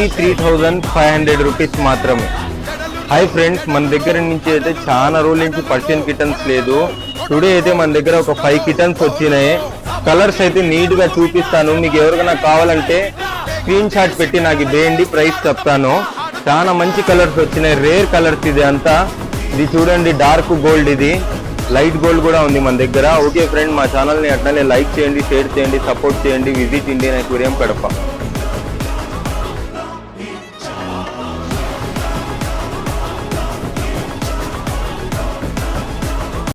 Only 3500 rupees మాత్రమే. Hi friends, మన దగ్గర నుంచి అయితే చాలా రోజుల నుంచి పర్షియన్ కిటన్స్ లేదు. టుడే అయితే మన దగ్గర ఒక 5 కిటన్స్ వచ్చినాయి. కలర్స్ అయితే నీట్ గా చూపిస్తాను. మీకు ఎవరికైనా కావాలంటే స్క్రీన్ షాట్ పెట్టి నాకు వేయండి, ప్రైస్ చెప్తాను. చాలా మంచి కలర్స్ వచ్చినాయి, రేర్ కలర్స్ ఇది అంతా. ఇది చూడండి, డార్క్ గోల్డ్, ఇది లైట్ గోల్డ్ కూడా ఉంది మన దగ్గర. ఓకే ఫ్రెండ్, మా ఛానల్ని అట్లనే లైక్ చేయండి, షేర్ చేయండి, సపోర్ట్ చేయండి. Visit Indian aquarium Kadapa.